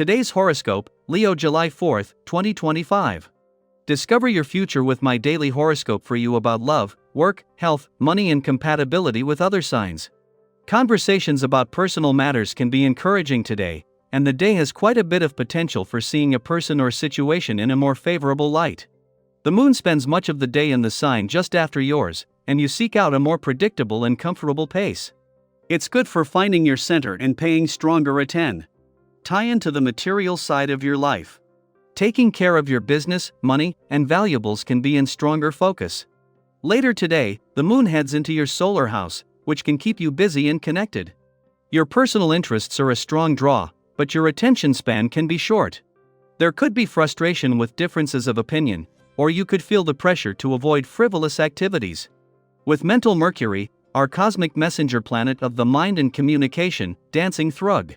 Today's horoscope, Leo July 4th, 2025. Discover your future with my daily horoscope for you about love, work, health, money and compatibility with other signs. Conversations about personal matters can be encouraging today, and the day has quite a bit of potential for seeing a person or situation in a more favorable light. The moon spends much of the day in the sign just after yours, and you seek out a more predictable and comfortable pace. It's good for finding your center and paying stronger attention. Tie into the material side of your life. Taking care of your business, money, and valuables can be in stronger focus. Later today, the moon heads into your solar house, which can keep you busy and connected. Your personal interests are a strong draw, but your attention span can be short. There could be frustration with differences of opinion, or you could feel the pressure to avoid frivolous activities. With mental Mercury, our cosmic messenger planet of the mind and communication, dancing thrug.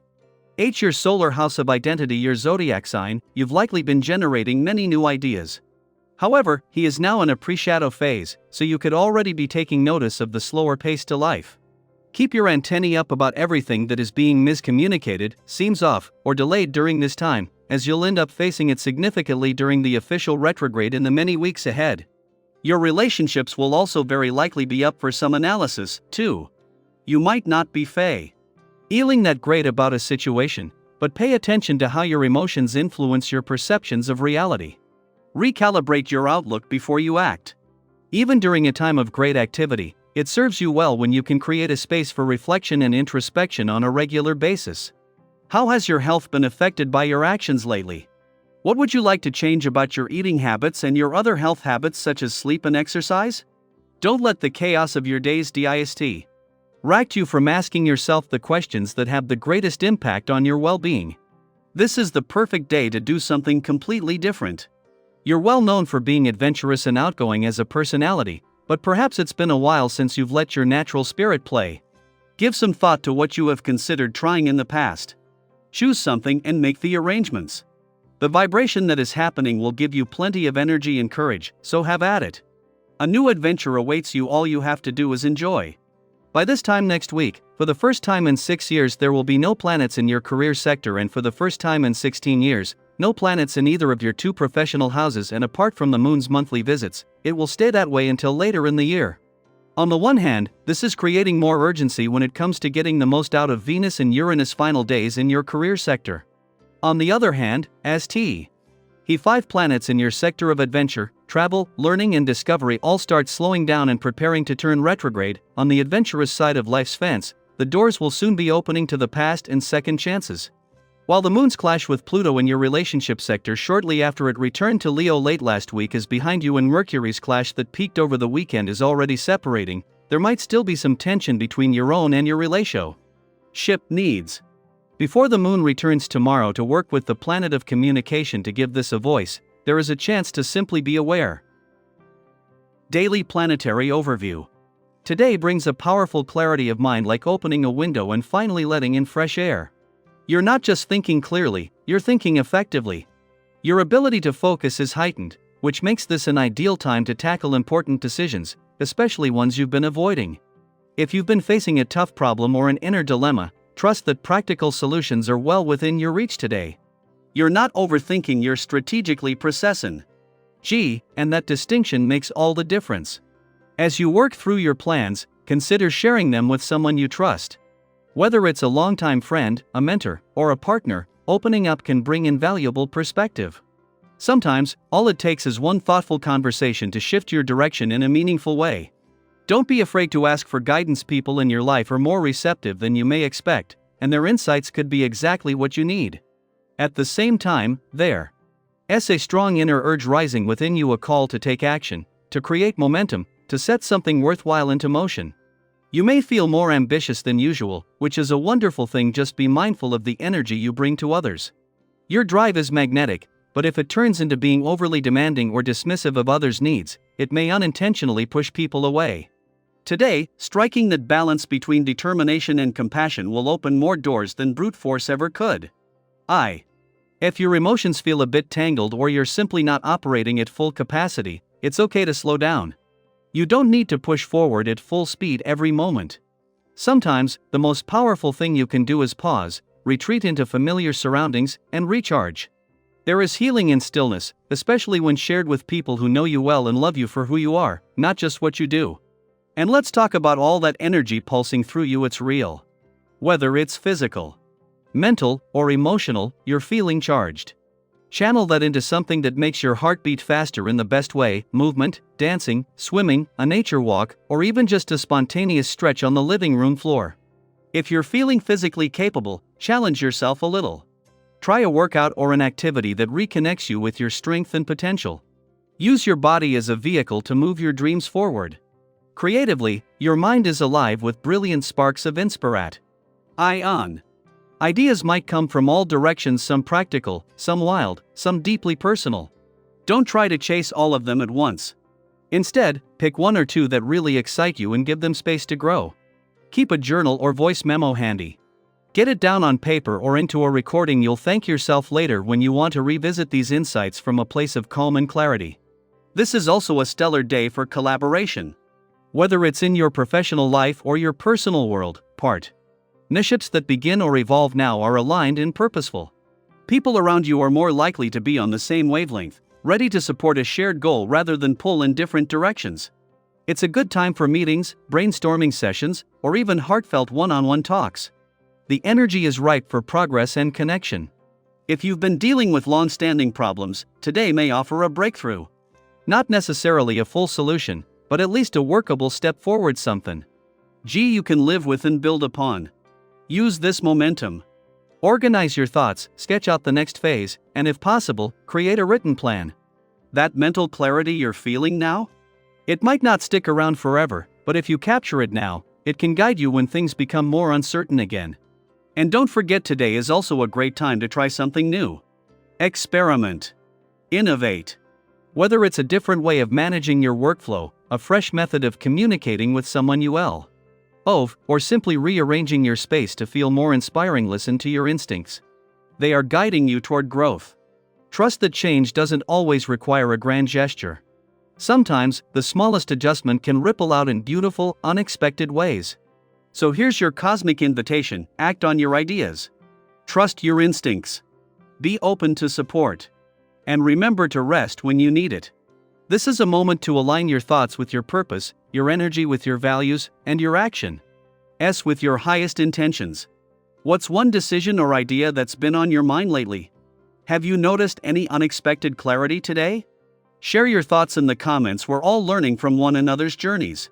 Your solar house of identity, your zodiac sign, you've likely been generating many new ideas. However, he is now in a pre-shadow phase, so you could already be taking notice of the slower pace to life. Keep your antennae up about everything that is being miscommunicated, seems off, or delayed during this time, as you'll end up facing it significantly during the official retrograde in the many weeks ahead. Your relationships will also very likely be up for some analysis, too. You might not be feeling that great about a situation, but pay attention to how your emotions influence your perceptions of reality. Recalibrate your outlook before you act. Even during a time of great activity, it serves you well when you can create a space for reflection and introspection on a regular basis. How has your health been affected by your actions lately? What would you like to change about your eating habits and your other health habits such as sleep and exercise? Don't let the chaos of your days distract you from asking yourself the questions that have the greatest impact on your well-being. This is the perfect day to do something completely different. You're well known for being adventurous and outgoing as a personality, but perhaps it's been a while since you've let your natural spirit play. Give some thought to what you have considered trying in the past. Choose something and make the arrangements. The vibration that is happening will give you plenty of energy and courage, so have at it. A new adventure awaits you. All you have to do is enjoy. By this time next week, for the first time in 6 years, there will be no planets in your career sector, and for the first time in 16 years, no planets in either of your two professional houses, and apart from the moon's monthly visits, it will stay that way until later in the year. On the one hand, this is creating more urgency when it comes to getting the most out of Venus and Uranus' final days in your career sector. On the other hand, as five planets in your sector of adventure, travel, learning and discovery all start slowing down and preparing to turn retrograde, on the adventurous side of life's fence, the doors will soon be opening to the past and second chances. While the moon's clash with Pluto in your relationship sector shortly after it returned to Leo late last week is behind you, and Mercury's clash that peaked over the weekend is already separating, there might still be some tension between your own and your relationship needs. Before the moon returns tomorrow to work with the planet of communication to give this a voice, there is a chance to simply be aware. Daily planetary overview. Today brings a powerful clarity of mind, like opening a window and finally letting in fresh air. You're not just thinking clearly, you're thinking effectively. Your ability to focus is heightened, which makes this an ideal time to tackle important decisions, especially ones you've been avoiding. If you've been facing a tough problem or an inner dilemma, trust that practical solutions are well within your reach today. You're not overthinking, you're strategically processing. And that distinction makes all the difference. As you work through your plans, consider sharing them with someone you trust. Whether it's a longtime friend, a mentor, or a partner, opening up can bring invaluable perspective. Sometimes, all it takes is one thoughtful conversation to shift your direction in a meaningful way. Don't be afraid to ask for guidance. People in your life are more receptive than you may expect, and their insights could be exactly what you need. At the same time, there's a strong inner urge rising within you, a call to take action, to create momentum, to set something worthwhile into motion. You may feel more ambitious than usual, which is a wonderful thing. Just be mindful of the energy you bring to others. Your drive is magnetic, but if it turns into being overly demanding or dismissive of others' needs, it may unintentionally push people away. Today, striking that balance between determination and compassion will open more doors than brute force ever could. If your emotions feel a bit tangled or you're simply not operating at full capacity, it's okay to slow down. You don't need to push forward at full speed every moment. Sometimes, the most powerful thing you can do is pause, retreat into familiar surroundings, and recharge. There is healing in stillness, especially when shared with people who know you well and love you for who you are, not just what you do. And let's talk about all that energy pulsing through you. It's real. Whether it's physical, mental, or emotional, you're feeling charged. Channel that into something that makes your heart beat faster in the best way: movement, dancing, swimming, a nature walk, or even just a spontaneous stretch on the living room floor. If you're feeling physically capable, challenge yourself a little. Try a workout or an activity that reconnects you with your strength and potential. Use your body as a vehicle to move your dreams forward. Creatively, your mind is alive with brilliant sparks of inspiration. Ideas might come from all directions, some practical, some wild, some deeply personal. Don't try to chase all of them at once. Instead, pick one or two that really excite you and give them space to grow. Keep a journal or voice memo handy. Get it down on paper or into a recording. You'll thank yourself later when you want to revisit these insights from a place of calm and clarity. This is also a stellar day for collaboration. Whether it's in your professional life or your personal world, partnerships that begin or evolve now are aligned and purposeful. People around you are more likely to be on the same wavelength, ready to support a shared goal rather than pull in different directions. It's a good time for meetings, brainstorming sessions, or even heartfelt one-on-one talks. The energy is ripe for progress and connection. If you've been dealing with long-standing problems, today may offer a breakthrough. Not necessarily a full solution, but at least a workable step forward, something you can live with and build upon. Use this momentum. Organize your thoughts, sketch out the next phase, and if possible, create a written plan. That mental clarity you're feeling now? It might not stick around forever, but if you capture it now, it can guide you when things become more uncertain again. And don't forget, today is also a great time to try something new. Experiment. Innovate. Whether it's a different way of managing your workflow, a fresh method of communicating with someone you love, or simply rearranging your space to feel more inspiring, listen to your instincts. They are guiding you toward growth. Trust that change doesn't always require a grand gesture. Sometimes, the smallest adjustment can ripple out in beautiful, unexpected ways. So here's your cosmic invitation: act on your ideas. Trust your instincts. Be open to support. And remember to rest when you need it. This is a moment to align your thoughts with your purpose, your energy with your values, and your action with your highest intentions. What's one decision or idea that's been on your mind lately? Have you noticed any unexpected clarity today? Share your thoughts in the comments. We're all learning from one another's journeys.